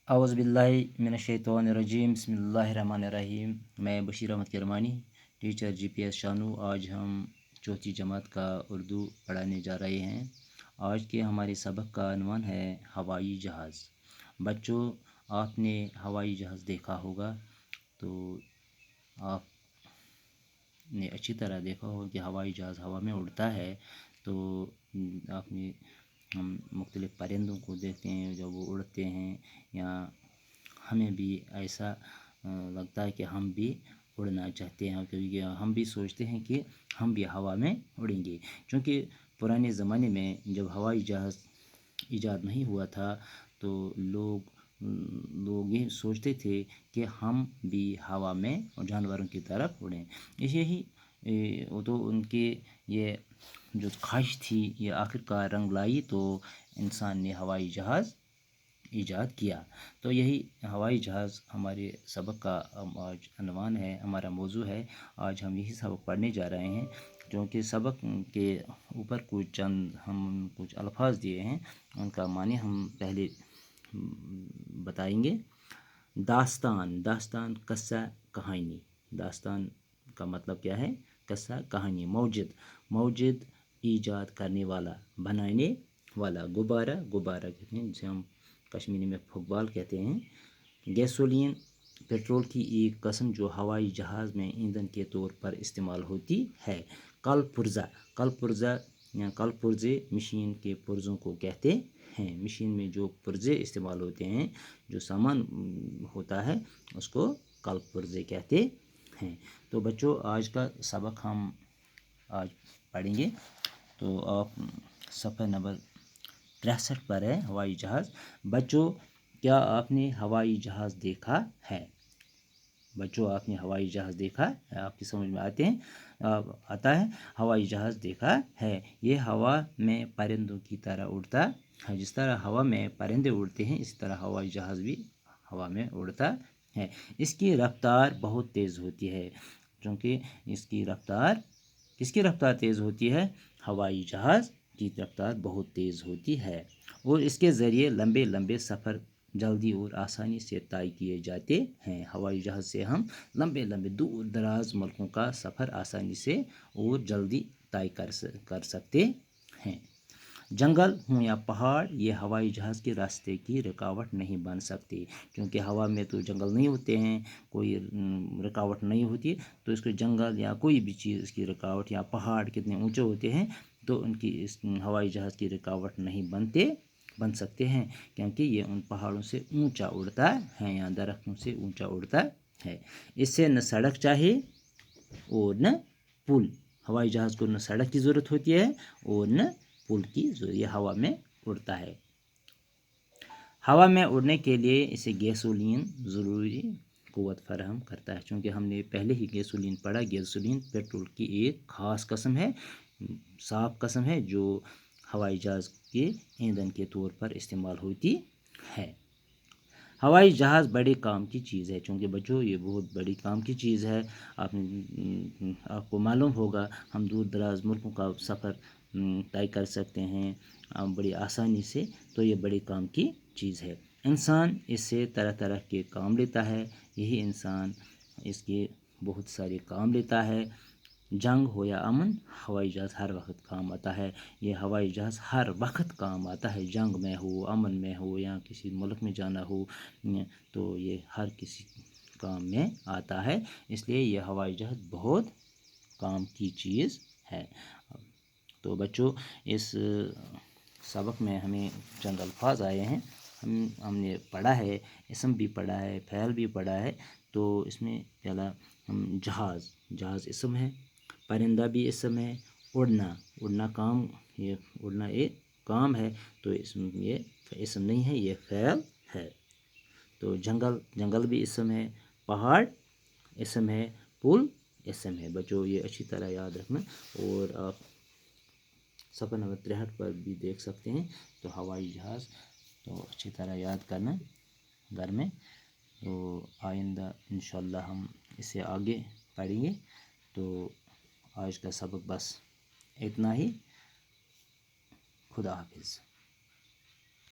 اعوذ باللہ من الشیطان الرجیم بسم اللہ الرحمن الرحیم۔ میں بشیر احمد کرمانی، ٹیچر GPS شانو۔ آج ہم چوتھی جماعت کا اردو پڑھانے جا رہے ہیں۔ آج کے ہمارے سبق کا عنوان ہے ہوائی جہاز۔ بچوں، آپ نے ہوائی جہاز دیکھا ہوگا، تو آپ نے اچھی طرح دیکھا ہوگا کہ ہوائی جہاز ہوا میں اڑتا ہے۔ تو آپ نے ہم مختلف پرندوں کو دیکھتے ہیں جب وہ اڑتے ہیں، یا ہمیں بھی ایسا لگتا ہے کہ ہم بھی اڑنا چاہتے ہیں، کیونکہ ہم بھی سوچتے ہیں کہ ہم بھی ہوا میں اڑیں گے۔ چونکہ پرانے زمانے میں جب ہوائی جہاز ایجاد نہیں ہوا تھا تو لوگ یہ سوچتے تھے کہ ہم بھی ہوا میں جانوروں کی طرف اڑیں۔ یہی تو ان کے یہ جو خواہش تھی یہ آخر کار رنگ لائی، تو انسان نے ہوائی جہاز ایجاد کیا۔ تو یہی ہوائی جہاز ہمارے سبق کا آج عنوان ہے، ہمارا موضوع ہے۔ آج ہم یہی سبق پڑھنے جا رہے ہیں، کیونکہ سبق کے اوپر کچھ الفاظ دیے ہیں، ان کا معنی ہم پہلے بتائیں گے۔ داستان قصہ کہانی۔ داستان کا مطلب کیا ہے؟ قصہ کہانی۔ موجد ایجاد کرنے والا، بنانے والا۔ غبارہ کہتے ہیں جسے ہم کشمیری میں فٹبال کہتے ہیں۔ گیسولین، پیٹرول کی ایک قسم جو ہوائی جہاز میں ایندھن کے طور پر استعمال ہوتی ہے۔ کل پرزے مشین کے پرزوں کو کہتے ہیں۔ مشین میں جو پرزے استعمال ہوتے ہیں، جو سامان ہوتا ہے، اس کو کل پرزے کہتے ہیں۔ تو بچوں، آج کا سبق ہم آج پڑھیں گے، تو آپ صفحہ نمبر 63 پر ہے، ہوائی جہاز۔ بچوں، کیا آپ نے ہوائی جہاز دیکھا ہے؟ بچوں، آپ نے ہوائی جہاز دیکھا ہے؟ آپ کی سمجھ میں آتا ہے؟ ہوائی جہاز دیکھا ہے۔ یہ ہوا میں پرندوں کی طرح اڑتا ہے۔ جس طرح ہوا میں پرندے اڑتے ہیں، اسی طرح ہوائی جہاز بھی ہوا میں اڑتا ہے۔ اس کی رفتار بہت تیز ہوتی ہے، کیونکہ اس کی رفتار کس کی رفتار تیز ہوتی ہے؟ ہوائی جہاز کی رفتار بہت تیز ہوتی ہے، اور اس کے ذریعے لمبے سفر جلدی اور آسانی سے طے کیے جاتے ہیں۔ ہوائی جہاز سے ہم لمبے دور دراز ملکوں کا سفر آسانی سے اور جلدی طے کر سکتے ہیں۔ جنگل ہوں یا پہاڑ، یہ ہوائی جہاز کے راستے کی رکاوٹ نہیں بن سکتے، کیونکہ ہوا میں تو جنگل نہیں ہوتے ہیں، کوئی رکاوٹ نہیں ہوتی، تو اس کو جنگل یا کوئی بھی چیز اس کی رکاوٹ، یا پہاڑ کتنے اونچے ہوتے ہیں تو ان کی اس ہوائی جہاز کی رکاوٹ نہیں بن سکتے ہیں، کیونکہ یہ ان پہاڑوں سے اونچا اڑتا ہے یا درختوں سے اونچا اڑتا ہے۔ اس سے نہ سڑک چاہیے اور نہ پل۔ ہوائی جہاز کو نہ سڑک کی ضرورت ہوتی ہے اور نہ پل کی ضرورت، یہ ہوا میں اڑتا ہے۔ ہوا میں اڑنے کے لیے اسے گیسولین ضروری قوت فراہم کرتا ہے، چونکہ ہم نے پہلے ہی گیسولین پڑھا۔ گیسولین پیٹرول کی ایک خاص قسم ہے، صاف قسم ہے، جو ہوائی جہاز کے ایندھن کے طور پر استعمال ہوتی ہے۔ ہوائی جہاز بڑے کام کی چیز ہے، چونکہ بچوں یہ بہت بڑی کام کی چیز ہے۔ آپ کو معلوم ہوگا، ہم دور دراز ملکوں کا سفر طے کر سکتے ہیں بڑی آسانی سے، تو یہ بڑے کام کی چیز ہے۔ انسان اس سے طرح طرح کے کام لیتا ہے، یہی انسان اس کے بہت سارے کام لیتا ہے۔ جنگ ہو یا امن، ہوائی جہاز ہر وقت کام آتا ہے۔ یہ ہوائی جہاز ہر وقت کام آتا ہے، جنگ میں ہو، امن میں ہو، یا کسی ملک میں جانا ہو، تو یہ ہر کسی کام میں آتا ہے، اس لیے یہ ہوائی جہاز بہت کام کی چیز ہے۔ تو بچوں، اس سبق میں ہمیں چند الفاظ آئے ہیں، ہم نے پڑھا ہے، اسم بھی پڑھا ہے، فعل بھی پڑھا ہے۔ تو اس میں پہلا جہاز اسم ہے، پرندہ بھی اسم ہے، اڑنا کام، یہ اڑنا ایک کام ہے، تو یہ اسم نہیں ہے، یہ فعل ہے۔ تو جنگل بھی اسم ہے، پہاڑ اسم ہے، پل اسم ہے۔ بچوں، یہ اچھی طرح یاد رکھنا، اور آپ صفحہ نمبر 63 پر بھی دیکھ سکتے ہیں۔ تو ہوائی جہاز تو اچھی طرح یاد کرنا گھر میں، تو آئندہ انشاءاللہ ہم اسے آگے پڑھیں گے۔ تو آج کا سبق بس اتنا ہی۔ خدا حافظ۔